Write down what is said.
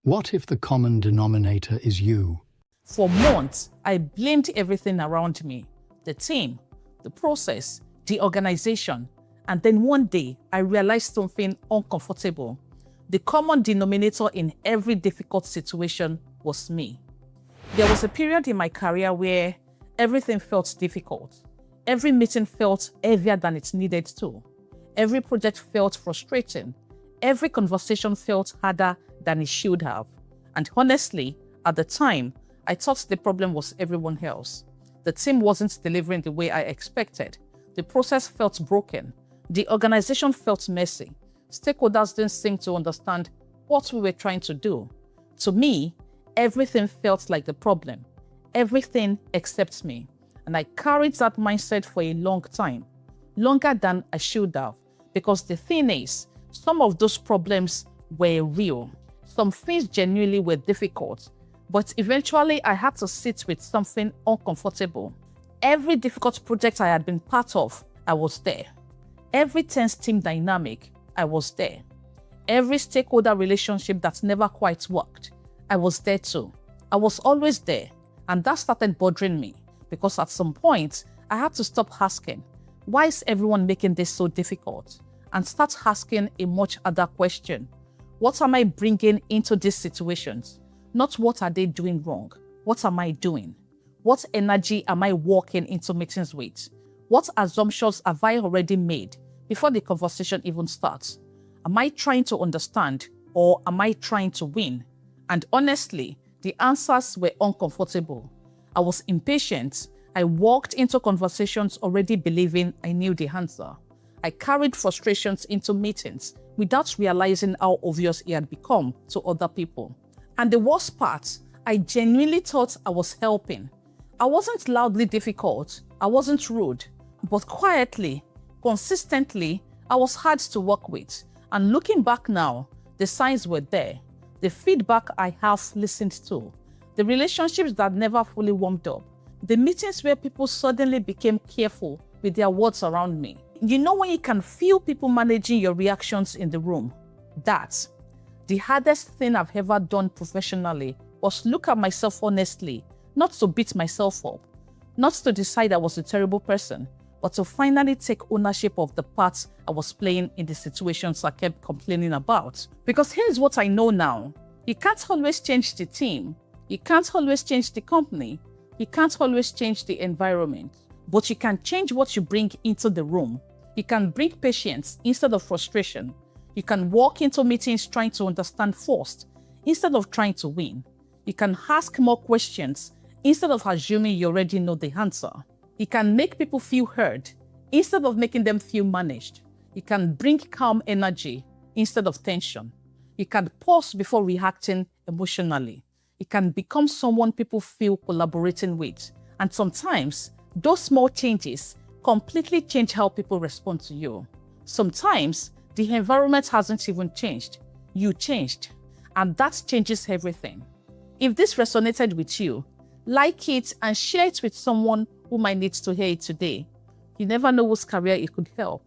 What if the common denominator is you? For months, I blamed everything around me, the team, the process, the organization. And then one day, I realized something uncomfortable. The common denominator in every difficult situation was me. There was a period in my career where everything felt difficult. Every meeting felt heavier than it needed to. Every project felt frustrating. Every conversation felt harder than it should have. And honestly, at the time, I thought the problem was everyone else. The team wasn't delivering the way I expected. The process felt broken. The organization felt messy. Stakeholders didn't seem to understand what we were trying to do. To me, everything felt like the problem. Everything except me. And I carried that mindset for a long time. Longer than I should have. Because the thing is, some of those problems were real. Some things genuinely were difficult. But eventually, I had to sit with something uncomfortable. Every difficult project I had been part of, I was there. Every tense team dynamic, I was there. Every stakeholder relationship that never quite worked, I was there too. I was always there. And that started bothering me because at some point, I had to stop asking, why is everyone making this so difficult? And start asking a much other question. What am I bringing into these situations? Not what are they doing wrong? What am I doing? What energy am I walking into meetings with? What assumptions have I already made before the conversation even starts? Am I trying to understand or am I trying to win? And honestly, the answers were uncomfortable. I was impatient. I walked into conversations already believing I knew the answer. I carried frustrations into meetings without realizing how obvious it had become to other people. And the worst part, I genuinely thought I was helping. I wasn't loudly difficult. I wasn't rude. But quietly, consistently, I was hard to work with. And looking back now, the signs were there. The feedback I have listened to. The relationships that never fully warmed up. The meetings where people suddenly became careful with their words around me. You know when you can feel people managing your reactions in the room? That's the hardest thing I've ever done professionally was look at myself honestly, not to beat myself up, not to decide I was a terrible person, but to finally take ownership of the part I was playing in the situations I kept complaining about. Because here's what I know now. You can't always change the team. You can't always change the company. You can't always change the environment. But you can change what you bring into the room. You can bring patience instead of frustration. You can walk into meetings trying to understand first instead of trying to win. You can ask more questions instead of assuming you already know the answer. You can make people feel heard instead of making them feel managed. You can bring calm energy instead of tension. You can pause before reacting emotionally. You can become someone people feel collaborating with. And sometimes, those small changes completely change how people respond to you. Sometimes, the environment hasn't even changed. You changed. And that changes everything. If this resonated with you, like it and share it with someone who might need to hear it today. You never know whose career it could help.